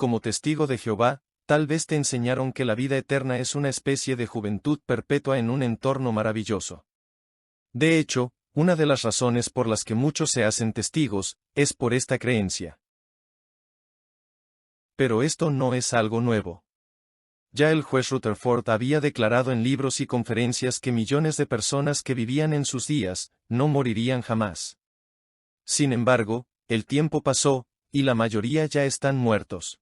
como testigo de Jehová, tal vez te enseñaron que la vida eterna es una especie de juventud perpetua en un entorno maravilloso. De hecho, una de las razones por las que muchos se hacen testigos, es por esta creencia. Pero esto no es algo nuevo. Ya el juez Rutherford había declarado en libros y conferencias que millones de personas que vivían en sus días, no morirían jamás. Sin embargo, el tiempo pasó, y la mayoría ya están muertos.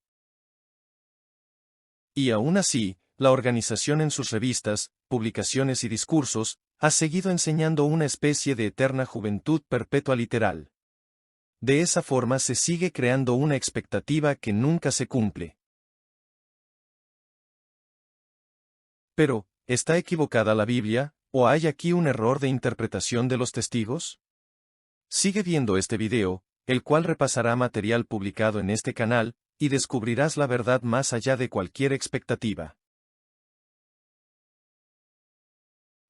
Y aún así, la organización en sus revistas, publicaciones y discursos, ha seguido enseñando una especie de eterna juventud perpetua literal. De esa forma se sigue creando una expectativa que nunca se cumple. Pero, ¿está equivocada la Biblia, o hay aquí un error de interpretación de los testigos? Sigue viendo este video, el cual repasará material publicado en este canal, y descubrirás la verdad más allá de cualquier expectativa.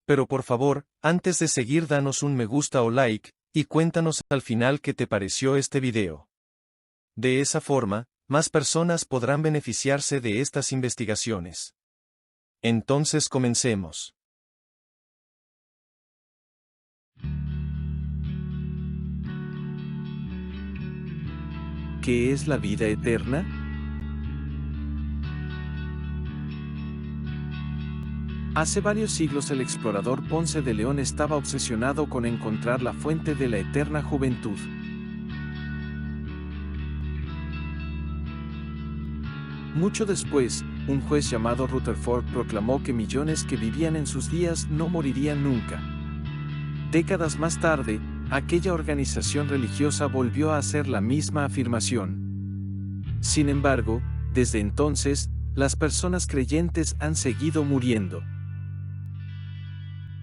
Pero por favor, antes de seguir danos un me gusta o like, y cuéntanos al final qué te pareció este video. De esa forma, más personas podrán beneficiarse de estas investigaciones. Entonces comencemos. ¿Qué es la vida eterna? Hace varios siglos el explorador Ponce de León estaba obsesionado con encontrar la fuente de la eterna juventud. Mucho después, un juez llamado Rutherford proclamó que millones que vivían en sus días no morirían nunca. Décadas más tarde, aquella organización religiosa volvió a hacer la misma afirmación. Sin embargo, desde entonces, las personas creyentes han seguido muriendo.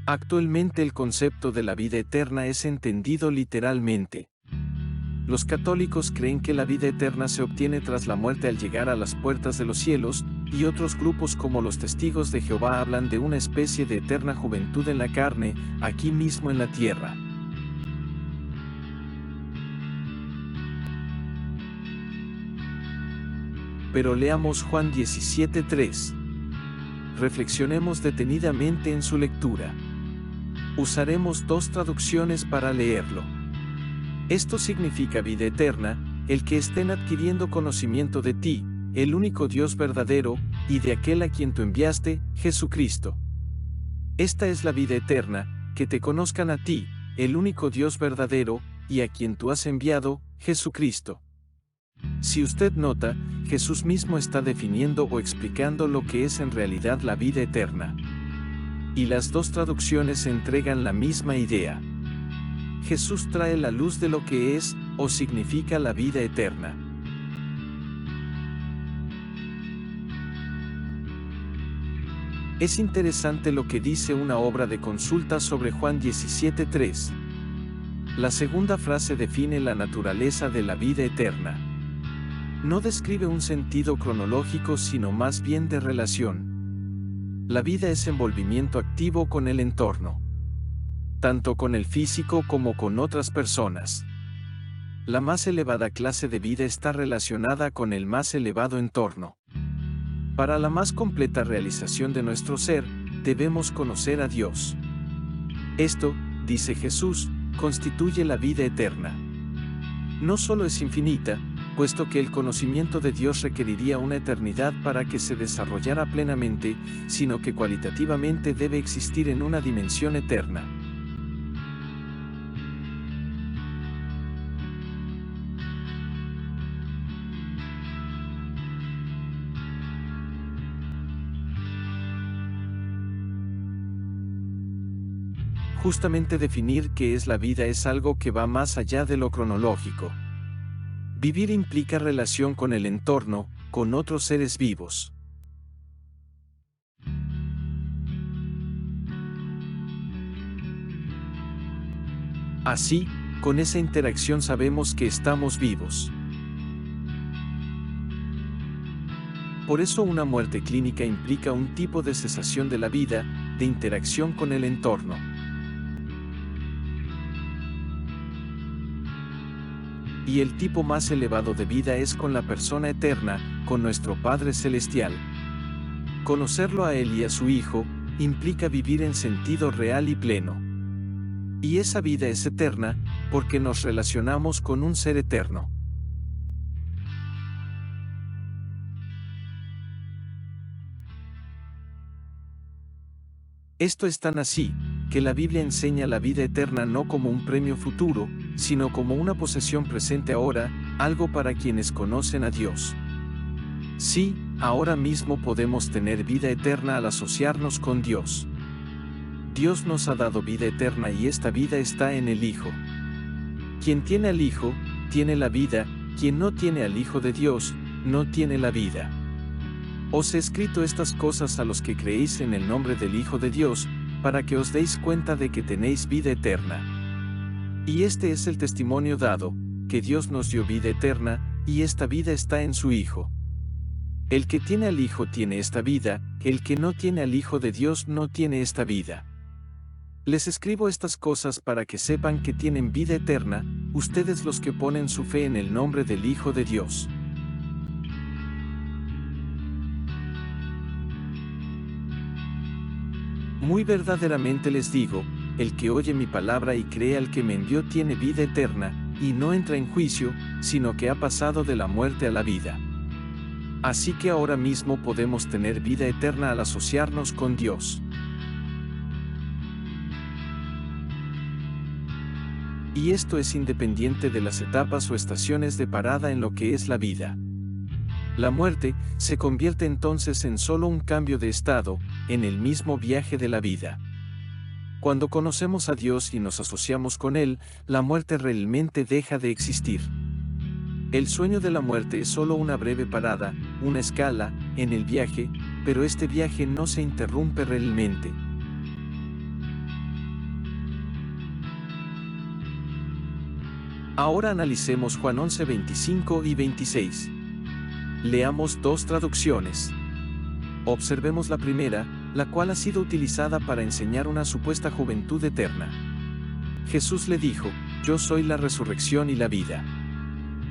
Actualmente el concepto de la vida eterna es entendido literalmente. Los católicos creen que la vida eterna se obtiene tras la muerte al llegar a las puertas de los cielos, y otros grupos como los Testigos de Jehová hablan de una especie de eterna juventud en la carne, aquí mismo en la tierra. Pero leamos Juan 17:3. Reflexionemos detenidamente en su lectura. Usaremos dos traducciones para leerlo. Esto significa vida eterna, el que estén adquiriendo conocimiento de ti, el único Dios verdadero, y de aquel a quien tú enviaste, Jesucristo. Esta es la vida eterna, que te conozcan a ti, el único Dios verdadero, y a quien tú has enviado, Jesucristo. Si usted nota, Jesús mismo está definiendo o explicando lo que es en realidad la vida eterna. Y las dos traducciones entregan la misma idea. Jesús trae la luz de lo que es, o significa la vida eterna. Es interesante lo que dice una obra de consulta sobre Juan 17:3. La segunda frase define la naturaleza de la vida eterna. No describe un sentido cronológico sino más bien de relación. La vida es envolvimiento activo con el entorno, tanto con el físico como con otras personas. La más elevada clase de vida está relacionada con el más elevado entorno. Para la más completa realización de nuestro ser, debemos conocer a Dios. Esto, dice Jesús, constituye la vida eterna. No solo es infinita, puesto que el conocimiento de Dios requeriría una eternidad para que se desarrollara plenamente, sino que cualitativamente debe existir en una dimensión eterna. Justamente definir qué es la vida es algo que va más allá de lo cronológico. Vivir implica relación con el entorno, con otros seres vivos. Así, con esa interacción sabemos que estamos vivos. Por eso una muerte clínica implica un tipo de cesación de la vida, de interacción con el entorno. Y el tipo más elevado de vida es con la persona eterna, con nuestro Padre Celestial. Conocerlo a Él y a su Hijo, implica vivir en sentido real y pleno. Y esa vida es eterna, porque nos relacionamos con un ser eterno. Esto es tan así, que la Biblia enseña la vida eterna no como un premio futuro, sino como una posesión presente ahora, algo para quienes conocen a Dios. Sí, ahora mismo podemos tener vida eterna al asociarnos con Dios. Dios nos ha dado vida eterna y esta vida está en el Hijo. Quien tiene al Hijo, tiene la vida, quien no tiene al Hijo de Dios, no tiene la vida. Os he escrito estas cosas a los que creéis en el nombre del Hijo de Dios, para que os deis cuenta de que tenéis vida eterna. Y este es el testimonio dado, que Dios nos dio vida eterna, y esta vida está en su Hijo. El que tiene al Hijo tiene esta vida, el que no tiene al Hijo de Dios no tiene esta vida. Les escribo estas cosas para que sepan que tienen vida eterna, ustedes los que ponen su fe en el nombre del Hijo de Dios. Muy verdaderamente les digo, el que oye mi palabra y cree al que me envió tiene vida eterna, y no entra en juicio, sino que ha pasado de la muerte a la vida. Así que ahora mismo podemos tener vida eterna al asociarnos con Dios. Y esto es independiente de las etapas o estaciones de parada en lo que es la vida. La muerte se convierte entonces en solo un cambio de estado, en el mismo viaje de la vida. Cuando conocemos a Dios y nos asociamos con Él, la muerte realmente deja de existir. El sueño de la muerte es solo una breve parada, una escala, en el viaje, pero este viaje no se interrumpe realmente. Ahora analicemos Juan 11, 25 y 26. Leamos dos traducciones. Observemos la primera, la cual ha sido utilizada para enseñar una supuesta juventud eterna. Jesús le dijo, yo soy la resurrección y la vida.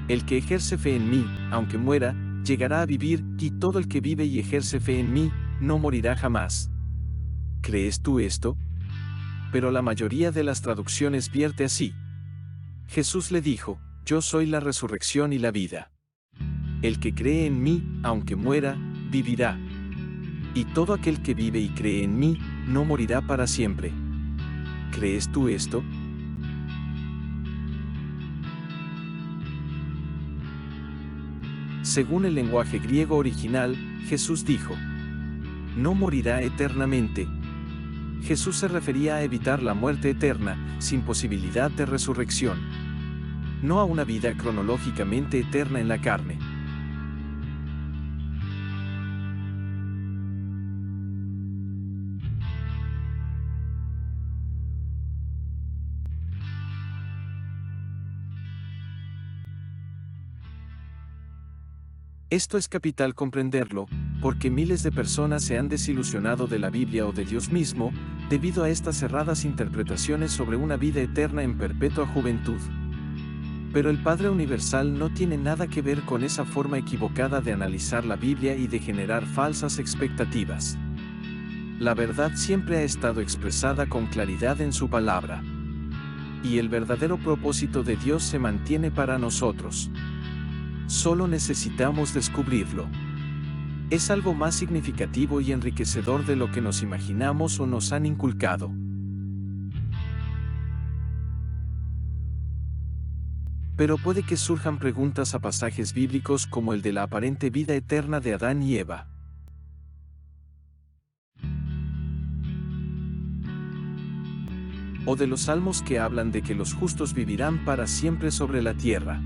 El que ejerce fe en mí, aunque muera, llegará a vivir, y todo el que vive y ejerce fe en mí, no morirá jamás. ¿Crees tú esto? Pero la mayoría de las traducciones vierte así. Jesús le dijo, yo soy la resurrección y la vida. El que cree en mí, aunque muera, vivirá. Y todo aquel que vive y cree en mí, no morirá para siempre. ¿Crees tú esto? Según el lenguaje griego original, Jesús dijo, no morirá eternamente. Jesús se refería a evitar la muerte eterna, sin posibilidad de resurrección. No a una vida cronológicamente eterna en la carne. Esto es capital comprenderlo, porque miles de personas se han desilusionado de la Biblia o de Dios mismo, debido a estas cerradas interpretaciones sobre una vida eterna en perpetua juventud. Pero el Padre Universal no tiene nada que ver con esa forma equivocada de analizar la Biblia y de generar falsas expectativas. La verdad siempre ha estado expresada con claridad en su palabra. Y el verdadero propósito de Dios se mantiene para nosotros. Solo necesitamos descubrirlo. Es algo más significativo y enriquecedor de lo que nos imaginamos o nos han inculcado. Pero puede que surjan preguntas a pasajes bíblicos como el de la aparente vida eterna de Adán y Eva. O de los salmos que hablan de que los justos vivirán para siempre sobre la tierra.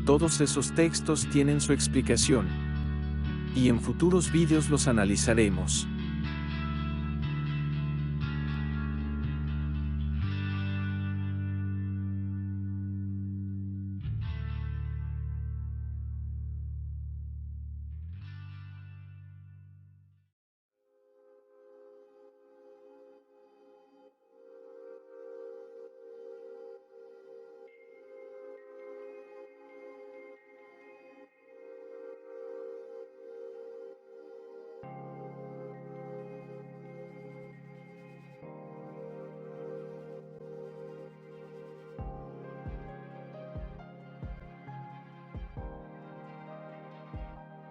Todos esos textos tienen su explicación. Y en futuros vídeos los analizaremos.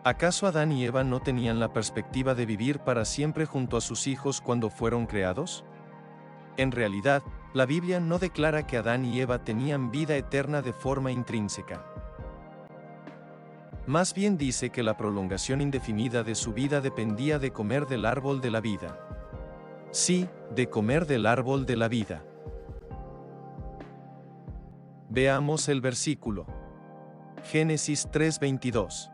¿Acaso Adán y Eva no tenían la perspectiva de vivir para siempre junto a sus hijos cuando fueron creados? En realidad, la Biblia no declara que Adán y Eva tenían vida eterna de forma intrínseca. Más bien dice que la prolongación indefinida de su vida dependía de comer del árbol de la vida. Sí, de comer del árbol de la vida. Veamos el versículo. Génesis 3:22.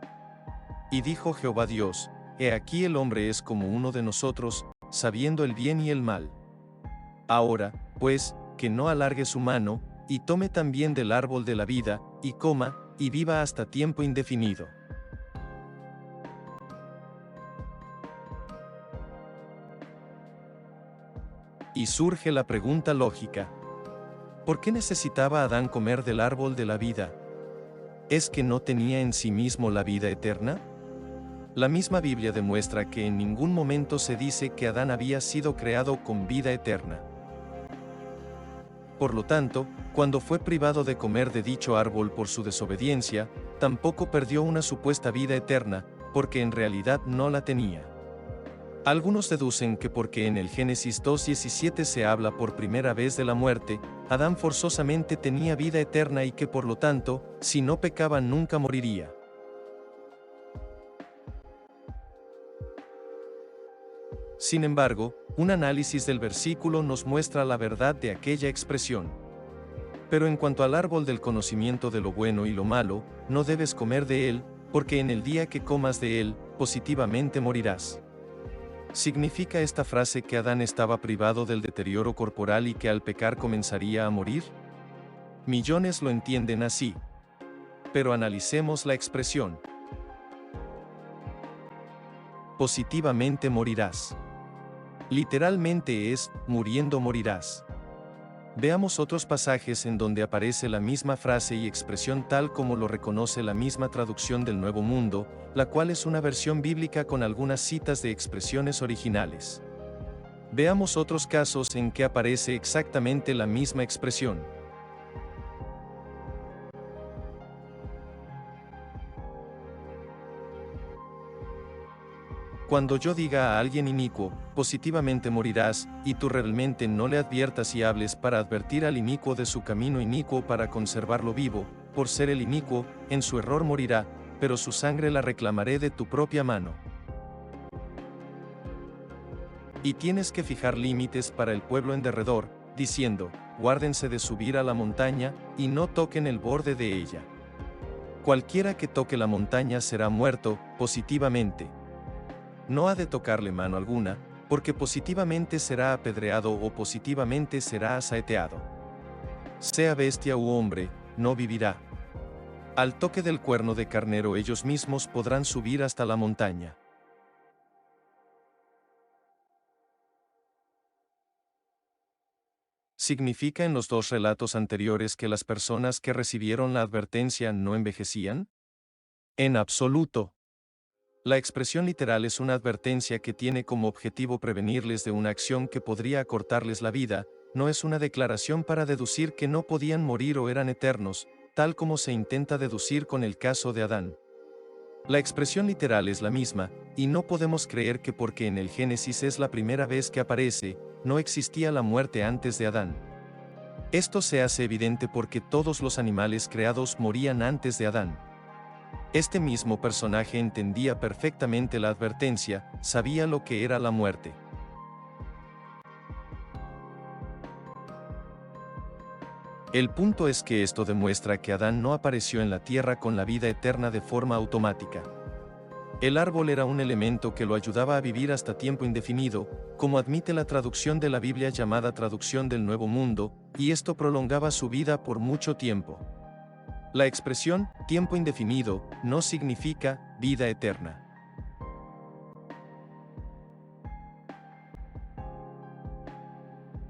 Y dijo Jehová Dios: He aquí el hombre es como uno de nosotros, sabiendo el bien y el mal. Ahora, pues, que no alargue su mano, y tome también del árbol de la vida, y coma, y viva hasta tiempo indefinido. Y surge la pregunta lógica: ¿por qué necesitaba Adán comer del árbol de la vida? ¿Es que no tenía en sí mismo la vida eterna? La misma Biblia demuestra que en ningún momento se dice que Adán había sido creado con vida eterna. Por lo tanto, cuando fue privado de comer de dicho árbol por su desobediencia, tampoco perdió una supuesta vida eterna, porque en realidad no la tenía. Algunos deducen que porque en el Génesis 2:17 se habla por primera vez de la muerte, Adán forzosamente tenía vida eterna y que por lo tanto, si no pecaba nunca moriría. Sin embargo, un análisis del versículo nos muestra la verdad de aquella expresión. Pero en cuanto al árbol del conocimiento de lo bueno y lo malo, no debes comer de él, porque en el día que comas de él, positivamente morirás. ¿Significa esta frase que Adán estaba privado del deterioro corporal y que al pecar comenzaría a morir? Millones lo entienden así. Pero analicemos la expresión. Positivamente morirás. Literalmente es, muriendo morirás. Veamos otros pasajes en donde aparece la misma frase y expresión tal como lo reconoce la misma traducción del Nuevo Mundo, la cual es una versión bíblica con algunas citas de expresiones originales. Veamos otros casos en que aparece exactamente la misma expresión. Cuando yo diga a alguien inicuo, positivamente morirás, y tú realmente no le adviertas y hables para advertir al inicuo de su camino inicuo para conservarlo vivo, por ser el inicuo, en su error morirá, pero su sangre la reclamaré de tu propia mano. Y tienes que fijar límites para el pueblo en derredor, diciendo: guárdense de subir a la montaña, y no toquen el borde de ella. Cualquiera que toque la montaña será muerto, positivamente. No ha de tocarle mano alguna, porque positivamente será apedreado o positivamente será asaeteado. Sea bestia u hombre, no vivirá. Al toque del cuerno de carnero ellos mismos podrán subir hasta la montaña. ¿Significa en los dos relatos anteriores que las personas que recibieron la advertencia no envejecían? En absoluto. La expresión literal es una advertencia que tiene como objetivo prevenirles de una acción que podría acortarles la vida, no es una declaración para deducir que no podían morir o eran eternos, tal como se intenta deducir con el caso de Adán. La expresión literal es la misma, y no podemos creer que porque en el Génesis es la primera vez que aparece, no existía la muerte antes de Adán. Esto se hace evidente porque todos los animales creados morían antes de Adán. Este mismo personaje entendía perfectamente la advertencia, sabía lo que era la muerte. El punto es que esto demuestra que Adán no apareció en la tierra con la vida eterna de forma automática. El árbol era un elemento que lo ayudaba a vivir hasta tiempo indefinido, como admite la traducción de la Biblia llamada Traducción del Nuevo Mundo, y esto prolongaba su vida por mucho tiempo. La expresión tiempo indefinido no significa vida eterna.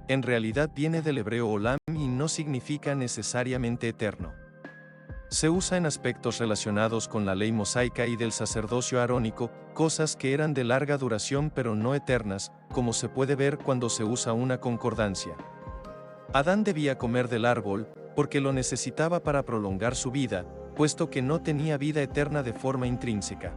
En realidad viene del hebreo olam y no significa necesariamente eterno. Se usa en aspectos relacionados con la ley mosaica y del sacerdocio arónico, cosas que eran de larga duración pero no eternas, como se puede ver cuando se usa una concordancia. Adán debía comer del árbol, porque lo necesitaba para prolongar su vida, puesto que no tenía vida eterna de forma intrínseca.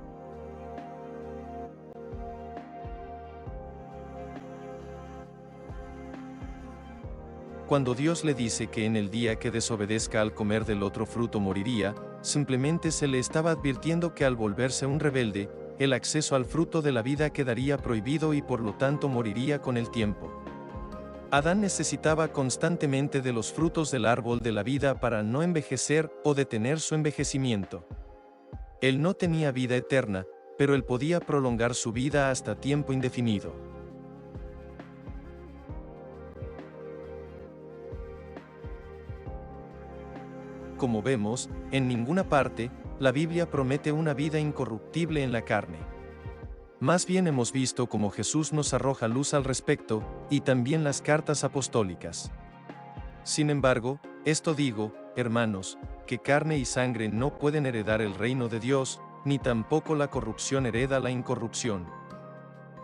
Cuando Dios le dice que en el día que desobedezca al comer del otro fruto moriría, simplemente se le estaba advirtiendo que al volverse un rebelde, el acceso al fruto de la vida quedaría prohibido y por lo tanto moriría con el tiempo. Adán necesitaba constantemente de los frutos del árbol de la vida para no envejecer o detener su envejecimiento. Él no tenía vida eterna, pero él podía prolongar su vida hasta tiempo indefinido. Como vemos, en ninguna parte, la Biblia promete una vida incorruptible en la carne. Más bien hemos visto cómo Jesús nos arroja luz al respecto, y también las cartas apostólicas. Sin embargo, esto digo, hermanos, que carne y sangre no pueden heredar el reino de Dios, ni tampoco la corrupción hereda la incorrupción.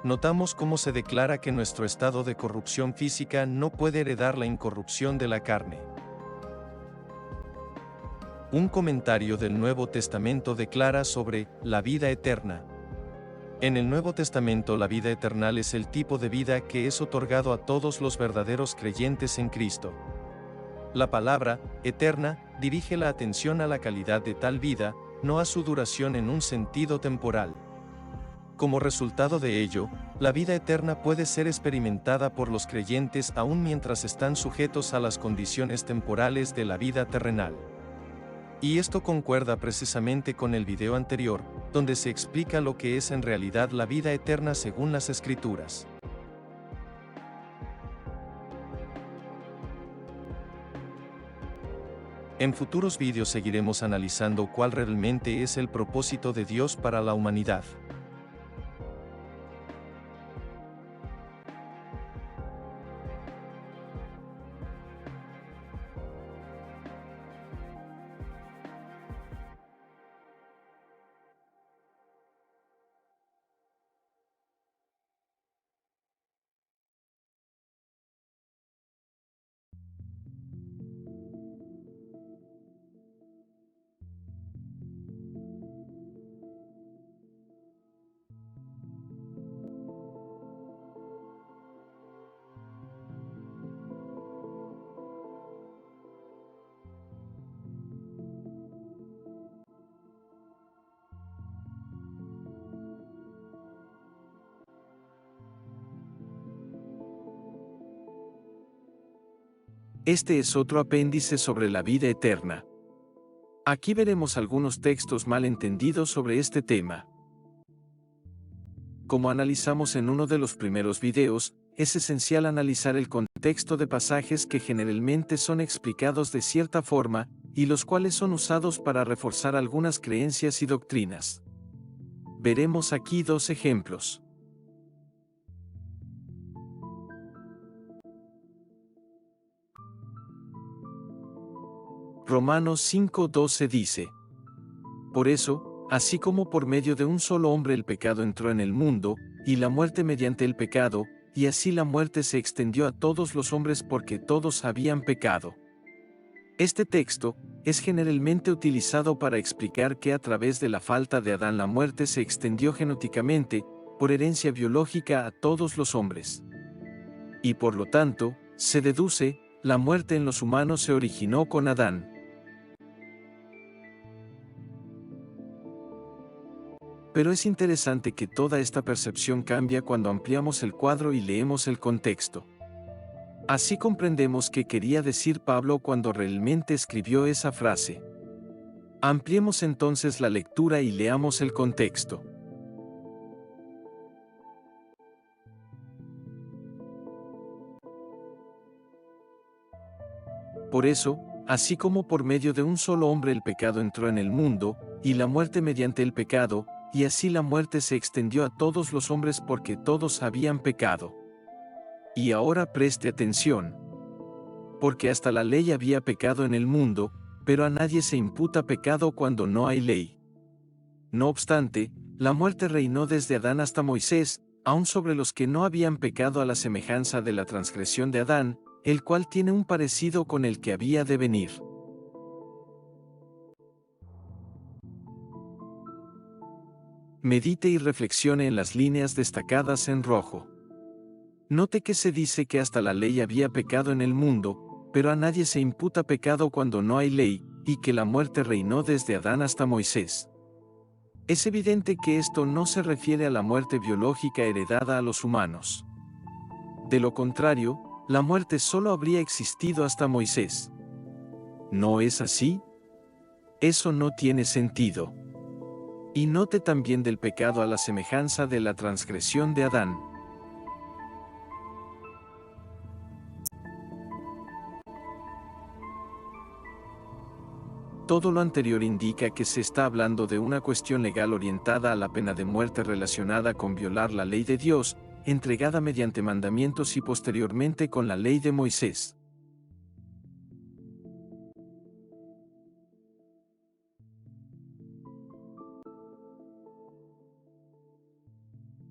Notamos cómo se declara que nuestro estado de corrupción física no puede heredar la incorrupción de la carne. Un comentario del Nuevo Testamento declara sobre la vida eterna. En el Nuevo Testamento la vida eterna es el tipo de vida que es otorgado a todos los verdaderos creyentes en Cristo. La palabra, eterna, dirige la atención a la calidad de tal vida, no a su duración en un sentido temporal. Como resultado de ello, la vida eterna puede ser experimentada por los creyentes aún mientras están sujetos a las condiciones temporales de la vida terrenal. Y esto concuerda precisamente con el video anterior, donde se explica lo que es en realidad la vida eterna según las Escrituras. En futuros vídeos seguiremos analizando cuál realmente es el propósito de Dios para la humanidad. Este es otro apéndice sobre la vida eterna. Aquí veremos algunos textos mal entendidos sobre este tema. Como analizamos en uno de los primeros videos, es esencial analizar el contexto de pasajes que generalmente son explicados de cierta forma, y los cuales son usados para reforzar algunas creencias y doctrinas. Veremos aquí dos ejemplos. Romanos 5:12 dice: Por eso, así como por medio de un solo hombre el pecado entró en el mundo, y la muerte mediante el pecado, y así la muerte se extendió a todos los hombres porque todos habían pecado. Este texto es generalmente utilizado para explicar que a través de la falta de Adán la muerte se extendió genéticamente, por herencia biológica a todos los hombres. Y por lo tanto, se deduce, la muerte en los humanos se originó con Adán. Pero es interesante que toda esta percepción cambia cuando ampliamos el cuadro y leemos el contexto. Así comprendemos qué quería decir Pablo cuando realmente escribió esa frase. Ampliemos entonces la lectura y leamos el contexto. Por eso, así como por medio de un solo hombre el pecado entró en el mundo, y la muerte mediante el pecado, y así la muerte se extendió a todos los hombres porque todos habían pecado. Y ahora preste atención. Porque hasta la ley había pecado en el mundo, pero a nadie se imputa pecado cuando no hay ley. No obstante, la muerte reinó desde Adán hasta Moisés, aun sobre los que no habían pecado a la semejanza de la transgresión de Adán, el cual tiene un parecido con el que había de venir. Medite y reflexione en las líneas destacadas en rojo. Note que se dice que hasta la ley había pecado en el mundo, pero a nadie se imputa pecado cuando no hay ley, y que la muerte reinó desde Adán hasta Moisés. Es evidente que esto no se refiere a la muerte biológica heredada a los humanos. De lo contrario, la muerte solo habría existido hasta Moisés. ¿No es así? Eso no tiene sentido. Y note también del pecado a la semejanza de la transgresión de Adán. Todo lo anterior indica que se está hablando de una cuestión legal orientada a la pena de muerte relacionada con violar la ley de Dios, entregada mediante mandamientos y posteriormente con la ley de Moisés.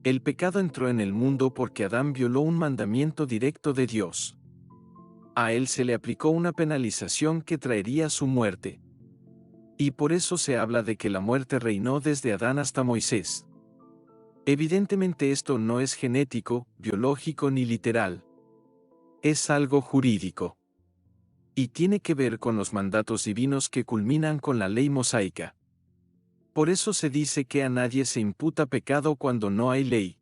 El pecado entró en el mundo porque Adán violó un mandamiento directo de Dios. A él se le aplicó una penalización que traería su muerte. Y por eso se habla de que la muerte reinó desde Adán hasta Moisés. Evidentemente esto no es genético, biológico ni literal. Es algo jurídico. Y tiene que ver con los mandatos divinos que culminan con la ley mosaica. Por eso se dice que a nadie se imputa pecado cuando no hay ley.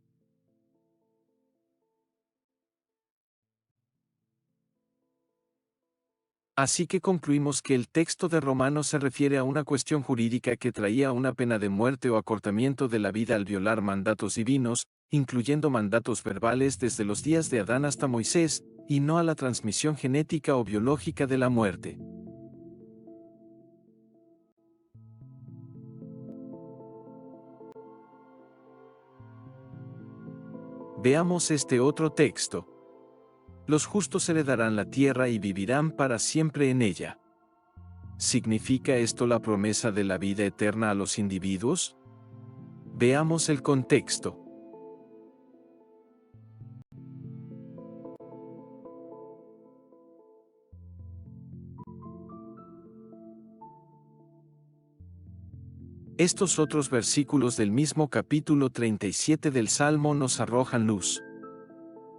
Así que concluimos que el texto de Romanos se refiere a una cuestión jurídica que traía una pena de muerte o acortamiento de la vida al violar mandatos divinos, incluyendo mandatos verbales desde los días de Adán hasta Moisés, y no a la transmisión genética o biológica de la muerte. Veamos este otro texto. Los justos heredarán la tierra y vivirán para siempre en ella. ¿Significa esto la promesa de la vida eterna a los individuos? Veamos el contexto. Estos otros versículos del mismo capítulo 37 del Salmo nos arrojan luz.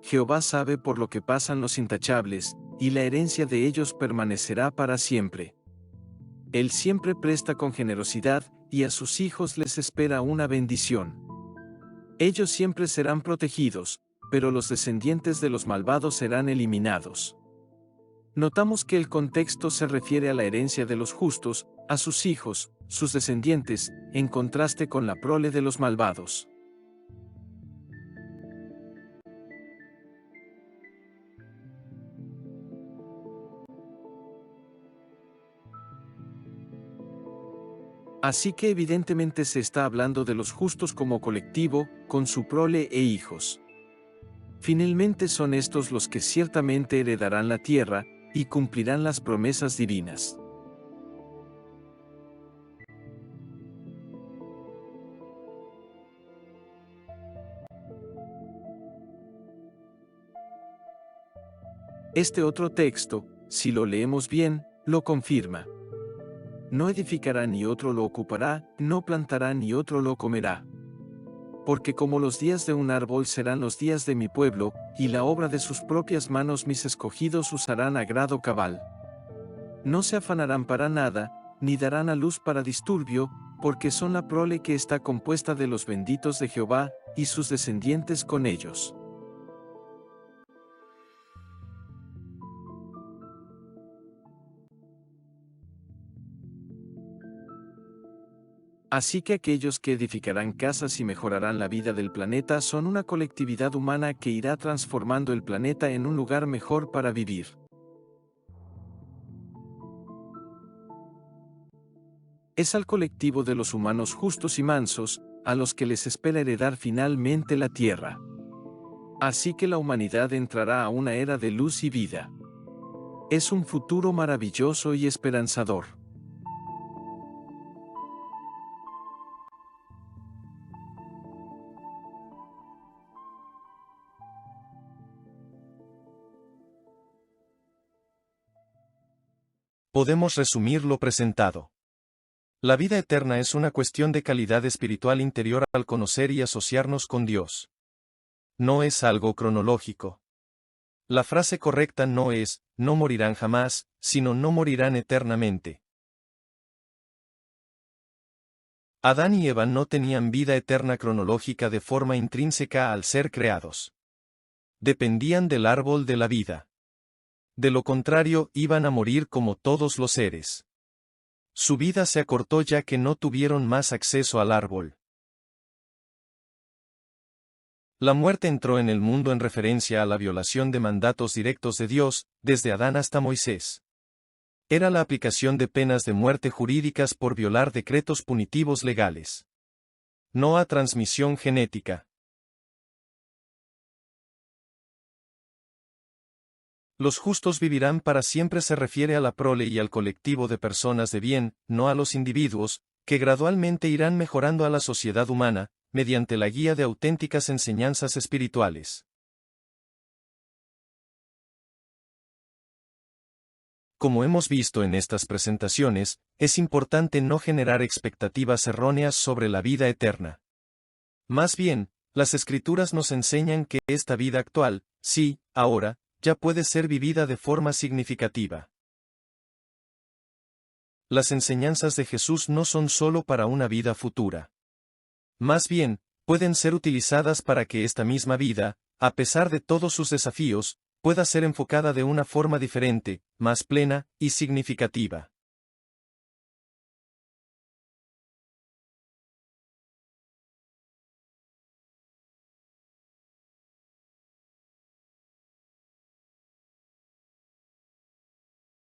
Jehová sabe por lo que pasan los intachables, y la herencia de ellos permanecerá para siempre. Él siempre presta con generosidad, y a sus hijos les espera una bendición. Ellos siempre serán protegidos, pero los descendientes de los malvados serán eliminados. Notamos que el contexto se refiere a la herencia de los justos, a sus hijos, sus descendientes, en contraste con la prole de los malvados. Así que evidentemente se está hablando de los justos como colectivo, con su prole e hijos. Finalmente son estos los que ciertamente heredarán la tierra, y cumplirán las promesas divinas. Este otro texto, si lo leemos bien, lo confirma. No edificará ni otro lo ocupará, no plantará ni otro lo comerá. Porque como los días de un árbol serán los días de mi pueblo, y la obra de sus propias manos mis escogidos usarán a grado cabal. No se afanarán para nada, ni darán a luz para disturbio, porque son la prole que está compuesta de los benditos de Jehová, y sus descendientes con ellos. Así que aquellos que edificarán casas y mejorarán la vida del planeta son una colectividad humana que irá transformando el planeta en un lugar mejor para vivir. Es al colectivo de los humanos justos y mansos, a los que les espera heredar finalmente la tierra. Así que la humanidad entrará a una era de luz y vida. Es un futuro maravilloso y esperanzador. Podemos resumir lo presentado. La vida eterna es una cuestión de calidad espiritual interior al conocer y asociarnos con Dios. No es algo cronológico. La frase correcta no es, no morirán jamás, sino no morirán eternamente. Adán y Eva no tenían vida eterna cronológica de forma intrínseca al ser creados. Dependían del árbol de la vida. De lo contrario, iban a morir como todos los seres. Su vida se acortó ya que no tuvieron más acceso al árbol. La muerte entró en el mundo en referencia a la violación de mandatos directos de Dios, desde Adán hasta Moisés. Era la aplicación de penas de muerte jurídicas por violar decretos punitivos legales. No a transmisión genética. Los justos vivirán para siempre se refiere a la prole y al colectivo de personas de bien, no a los individuos, que gradualmente irán mejorando a la sociedad humana, mediante la guía de auténticas enseñanzas espirituales. Como hemos visto en estas presentaciones, es importante no generar expectativas erróneas sobre la vida eterna. Más bien, las Escrituras nos enseñan que esta vida actual, sí, ahora, ya puede ser vivida de forma significativa. Las enseñanzas de Jesús no son solo para una vida futura. Más bien, pueden ser utilizadas para que esta misma vida, a pesar de todos sus desafíos, pueda ser enfocada de una forma diferente, más plena y significativa.